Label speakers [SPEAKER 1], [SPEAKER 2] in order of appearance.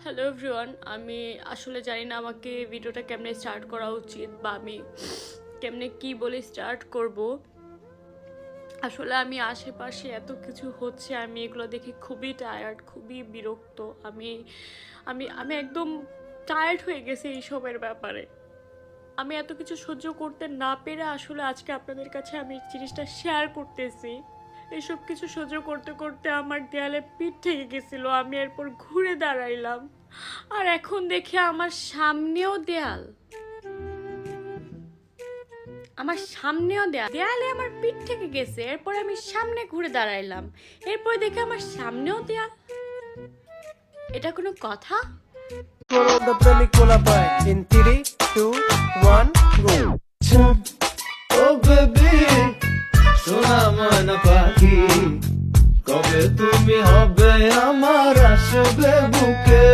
[SPEAKER 1] Hello everyone, আমি আসলে জানি না আমাকে ভিডিওটা কেমনে স্টার্ট করা উচিত বা আমি কেমনে কি বলে স্টার্ট করব। আসলে আমি আশেপাশে এত কিছু হচ্ছে, আমি এগুলো দেখে খুবই টায়ার্ড, খুবই বিরক্ত। আমি আমি আমি একদম টায়ার্ড হয়ে গেছি এইসবের ব্যাপারে। আমি এত কিছু সহ্য করতে না পেরে আসলে আজকে আপনাদের কাছে আমি জিনিসটা শেয়ার করতেছি। এসব কিছু সহ্য করতে করতে আমার দেয়ালে পিঠ থেকে গেছিল, আমি এরপর ঘুরে দাঁড়াইলাম আর এখন দেখি আমার সামনেও দেয়াল, দেয়ালে আমার পিঠ থেকে গেছে। এরপর আমি সামনে ঘুরে দাঁড়াইলাম, এরপর দেখি আমার সামনেও দেয়াল। এটা কোনো কথা?
[SPEAKER 2] The প্রেমিক কোলাপায় in 3, 2, 1, go.
[SPEAKER 3] Oh baby, সোনা ময়না পাখি, কবে তুমি হবে আমার আসবে বুকে।